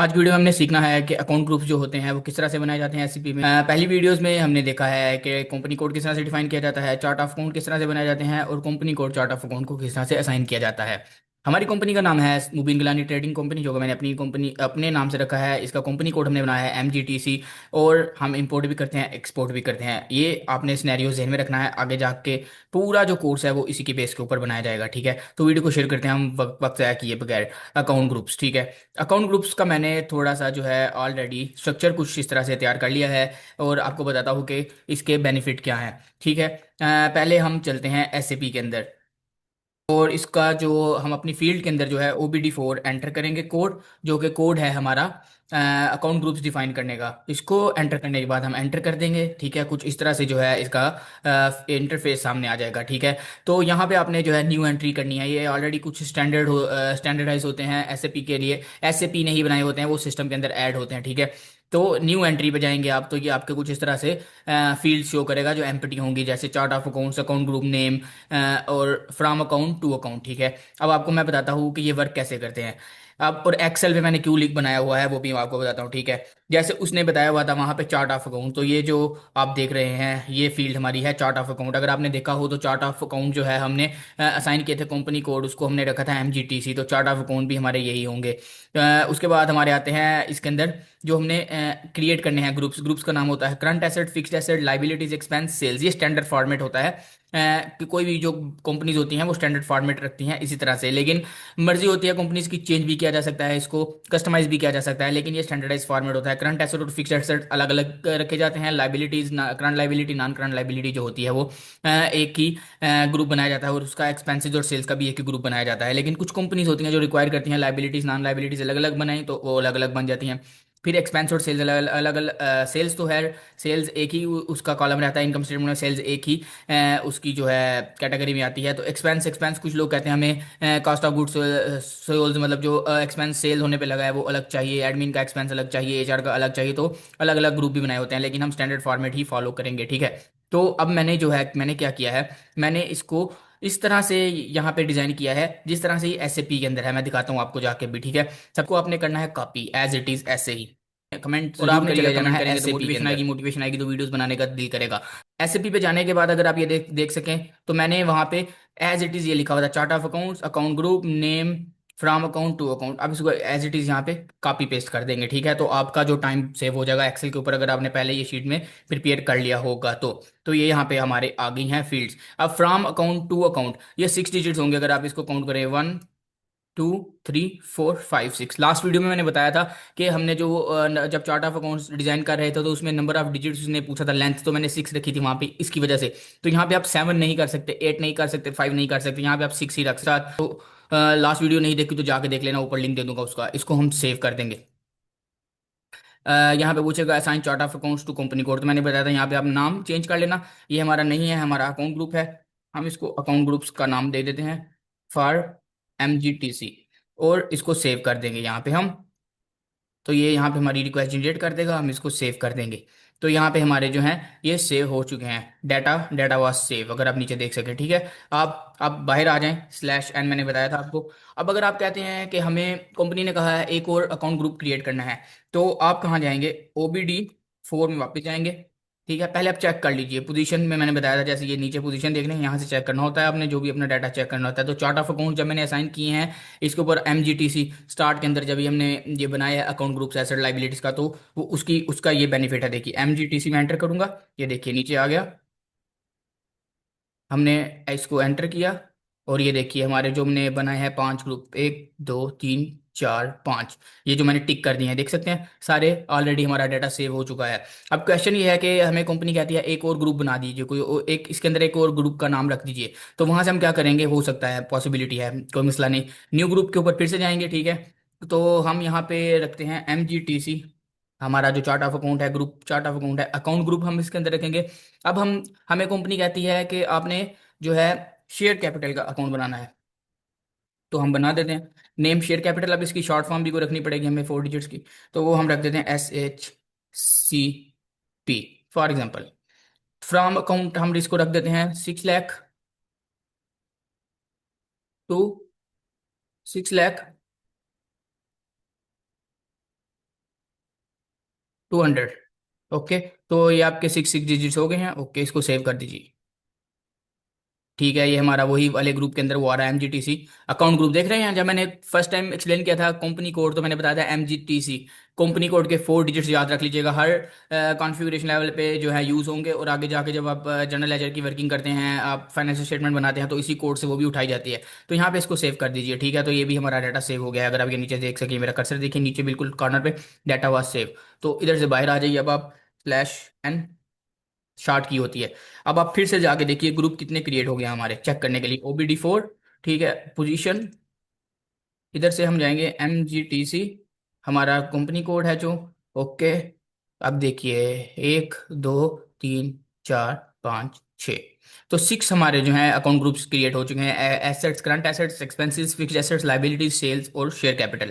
आज वीडियो में हमने सीखना है कि अकाउंट ग्रुप्स जो होते हैं वो किस तरह से बनाए जाते हैं एससीपी में। पहली वीडियोस में हमने देखा है कि कंपनी कोड किस तरह से डिफाइन किया जाता है, चार्ट ऑफ अकाउंट किस तरह से बनाए जाते हैं और company code chart of account को किस तरह से असाइन किया जाता है। हमारी कंपनी का नाम है मुबीन गिलानी ट्रेडिंग कंपनी, जो कि मैंने अपनी कंपनी अपने नाम से रखा है। इसका कंपनी कोड हमने बनाया है MGTC। और हम इंपोर्ट भी करते हैं, एक्सपोर्ट भी करते हैं। ये आपने सिनेरियो जहन में रखना है, आगे जाके पूरा जो कोर्स है वो इसी के बेस के ऊपर बनाया जाएगा। ठीक है, तो वीडियो को शेयर करते हैं हम वक्त ज़ाया किए बगैर। अकाउंट ग्रुप्स, ठीक है। अकाउंट ग्रुप्स का मैंने थोड़ा सा जो है ऑलरेडी स्ट्रक्चर कुछ इस तरह से तैयार कर लिया है और आपको बताता हूँ कि इसके बेनिफिट क्या हैं। ठीक है, पहले हम चलते हैं एसएपी के अंदर। और इसका जो हम अपनी फील्ड के अंदर जो है OBD4 एंटर करेंगे कोड, जो कि कोड है हमारा अकाउंट ग्रुप्स डिफाइन करने का। इसको एंटर करने के बाद हम एंटर कर देंगे। ठीक है, कुछ इस तरह से जो है इसका इंटरफेस सामने आ जाएगा। ठीक है, तो यहाँ पे आपने जो है न्यू एंट्री करनी है। ये ऑलरेडी कुछ स्टैंडर्डाइज होते हैं एसएपी के लिए, एसएपी नहीं बनाए होते हैं, वो सिस्टम के अंदर ऐड होते हैं। ठीक है, तो न्यू एंट्री पे जाएंगे आप, तो ये आपके कुछ इस तरह से फील्ड शो करेगा जो एम्प्टी होंगी, जैसे chart of accounts, account group name और फ्रॉम अकाउंट टू अकाउंट। ठीक है, अब आपको मैं बताता हूँ कि ये वर्क कैसे करते हैं। अब और एक्सेल पे मैंने क्यों लिंक बनाया हुआ है वो भी मैं आपको बताता हूँ। ठीक है, जैसे उसने बताया हुआ था वहाँ पे चार्ट ऑफ अकाउंट, तो ये जो आप देख रहे हैं ये फील्ड हमारी है चार्ट ऑफ अकाउंट। अगर आपने देखा हो तो चार्ट ऑफ अकाउंट जो है हमने असाइन किए थे कंपनी कोड, उसको हमने रखा था MGTC, तो चार्ट ऑफ अकाउंट भी हमारे यही होंगे। उसके बाद हमारे आते हैं इसके अंदर जो हमने क्रिएट करने हैं ग्रुप्स। ग्रुप्स का नाम होता है current asset, fixed asset, liabilities, expense, sales. ये स्टैंडर्ड फॉर्मेट होता है कि कोई भी जो कंपनीज होती हैं वो स्टैंडर्ड फॉर्मेट रखती हैं इसी तरह से, लेकिन मर्जी होती है कंपनीज की, चेंज भी किया जा सकता है, इसको कस्टमाइज भी किया जा सकता है, लेकिन ये स्टैंडर्डाइज फॉर्मेट होता है। करंट एसेट और फिक्स्ड एसेट अलग अलग रखे जाते हैं। Liabilities, current liability, non current liability जो होती है वो एक ही ग्रुप बनाया जाता है, और उसका एक्सपेंसेज और सेल्स का भी एक ही ग्रुप बनाया जाता है। लेकिन कुछ कंपनीज होती हैं जो रिक्वायर करती हैं लाइबिलिटीज नॉन लाइबिलिटीज अलग अलग बनाएं, तो वो अलग अलग बन जाती हैं। फिर एक्सपेंस और सेल्स अलग अलग अलग, सेल्स तो है, सेल्स एक ही उसका कॉलम रहता है इनकम स्टेटमेंट में, सेल्स एक ही उसकी जो है कैटेगरी में आती है। तो एक्सपेंस, एक्सपेंस कुछ लोग कहते हैं हमें कॉस्ट ऑफ गुड्स सोल्स, मतलब जो एक्सपेंस सेल होने पे लगा है वो अलग चाहिए, एडमिन का एक्सपेंस अलग चाहिए, HR का अलग चाहिए, तो अलग अलग ग्रुप भी बनाए होते हैं, लेकिन हम स्टैंडर्ड फॉर्मेट ही फॉलो करेंगे। ठीक है, तो अब मैंने जो है मैंने क्या किया है, मैंने इसको इस तरह से यहाँ पे डिजाइन किया है जिस तरह से ये SAP के अंदर है। मैं दिखाता हूँ आपको जाके भी। ठीक है, सबको आपने करना है कॉपी एज इट इज ऐसे ही, कमेंट और जरूर आपने करिएगा, चले जाना कमेंट है करेंगे तो एसएपी के मोटिवेशन आएगी, अंदर। मोटिवेशन आएगी तो वीडियोस बनाने का दिल करेगा। SAP पे जाने के बाद अगर आप ये देख देख सकें तो मैंने वहां पे एज इट इज ये लिखा हुआ था, chart of accounts, account group name, from account to account. अब इसको एज इट इज यहाँ पे कॉपी पेस्ट कर देंगे। ठीक है, तो आपका जो टाइम सेव हो जाएगा एक्सेल के ऊपर, अगर आपने पहले ये शीट में प्रिपेयर कर लिया होगा तो ये यहाँ पे हमारे आ गई हैं फील्ड्स। अब फ्रॉम अकाउंट टू अकाउंट ये 6 डिजिट्स होंगे, अगर आप इसको काउंट करें 1 2 3 4 5 6। लास्ट वीडियो में मैंने बताया था कि हमने जो जब चार्ट ऑफ अकाउंट्स डिजाइन कर रहे थे तो उसमें नंबर ऑफ डिजिट्स ने पूछा था, लेंथ तो मैंने 6 रखी थी वहां पे इसकी वजह से। तो यहाँ पे आप 7 नहीं कर सकते, 8 नहीं कर सकते, 5 नहीं कर सकते, यहाँ पे आप 6 ही रख सकते। तो लास्ट वीडियो नहीं देखी तो जाके देख लेना, ऊपर लिंक दे दूंगा उसका। इसको हम सेव कर देंगे। यहाँ पे पूछेगा assign chart of accounts to company code, तो मैंने बताया था यहाँ पे आप नाम चेंज कर लेना। ये हमारा नहीं है, हमारा अकाउंट ग्रुप है। हम इसको अकाउंट ग्रुप्स का नाम दे देते हैं फॉर MGTC, और इसको सेव कर देंगे यहाँ पे हम। तो ये यहाँ पे हमारी रिक्वेस्ट जनरेट कर देगा, हम इसको सेव कर देंगे। तो यहाँ पे हमारे जो हैं ये सेव हो चुके हैं, डाटा डाटा वाज सेव, अगर आप नीचे देख सकें। ठीक है, आप बाहर आ जाएं, /n मैंने बताया था आपको। अब अगर आप कहते हैं कि हमें कंपनी ने कहा है एक और अकाउंट ग्रुप क्रिएट करना है, तो आप कहाँ जाएंगे, OBD4 में वापस जाएंगे। ठीक है, पहले आप चेक कर लीजिए पोजीशन में, मैंने बताया था जैसे ये नीचे पोजीशन देख रहे हैं, यहाँ से चेक करना होता है आपने, जो भी अपना डाटा चेक करना होता है। तो चार्ट ऑफ अकाउंट जब मैंने असाइन किए हैं इसके ऊपर MGTC स्टार्ट के अंदर, जब भी हमने ये बनाया है अकाउंट ग्रुप्स एसेट लाइबिलिटीज का, तो वो उसकी उसका ये बेनिफिट है। देखिए MGTC में एंटर करूंगा, ये देखिए नीचे आ गया, हमने इसको एंटर किया, और ये देखिए हमारे जो हमने बनाए हैं 5 ग्रुप, 1 2 3 4 5, ये जो मैंने टिक कर दिए हैं देख सकते हैं सारे, ऑलरेडी हमारा डाटा सेव हो चुका है। अब क्वेश्चन ये है कि हमें कंपनी कहती है एक और ग्रुप बना दीजिए, कोई एक इसके अंदर एक और ग्रुप का नाम रख दीजिए। तो वहां से हम क्या करेंगे, हो सकता है, पॉसिबिलिटी है, कोई मसला नहीं। न्यू ग्रुप के ऊपर फिर से जाएंगे। ठीक है, तो हम यहाँ पे रखते हैं MGTC, हमारा जो चार्ट ऑफ अकाउंट है, ग्रुप चार्ट ऑफ अकाउंट है, अकाउंट ग्रुप हम इसके अंदर रखेंगे। अब हम हमें कंपनी कहती है कि आपने जो है शेयर कैपिटल का अकाउंट बनाना है, तो हम बना देते हैं नेम शेयर कैपिटल। अब इसकी शॉर्ट फॉर्म भी कोई रखनी पड़ेगी हमें 4 डिजिट्स की, तो वो हम रख देते हैं SHCP for example. From account हम इसको रख देते हैं 6 लाख टू 6 लाख 200। ओके। तो ये आपके सिक्स सिक्स डिजिट्स हो गए हैं। ओके, इसको सेव कर दीजिए। ठीक है, ये हमारा वही वाले ग्रुप के अंदर वो आ रहा है, MGTC अकाउंट ग्रुप। देख रहे हैं, जब मैंने फर्स्ट टाइम एक्सप्लेन किया था कंपनी कोड, तो मैंने बताया था MGTC। कंपनी कोड के 4 डिजिट्स याद रख लीजिएगा, हर कॉन्फ़िगरेशन लेवल पे जो है यूज़ होंगे, और आगे जाके जब आप जनरल लेजर की वर्किंग करते हैं, आप फाइनेंशियल स्टेटमेंट बनाते हैं, तो इसी कोड से वो भी उठाई जाती है। तो यहाँ पे इसको सेव कर दीजिए। ठीक है, तो ये भी हमारा डाटा सेव हो गया है। अगर आप ये नीचे देख सकिए, मेरा कर्सर देखिए नीचे बिल्कुल कॉर्नर पे, डाटा वाज सेव। तो इधर से बाहर आ जाइए अब आप, /n शार्ट की होती है। अब आप फिर से जाके देखिए ग्रुप कितने क्रिएट हो गए हैं हमारे, चेक करने के लिए OBD4। ठीक है, पोजीशन, इधर से हम जाएंगे MGTC, हमारा कंपनी कोड है जो। ओके, अब देखिए, 1 2 3 4 5 6, तो 6 हमारे जो हैं अकाउंट ग्रुप्स क्रिएट हो चुके हैं। Assets, current assets, expenses, fixed assets, liabilities, sales और शेयर कैपिटल।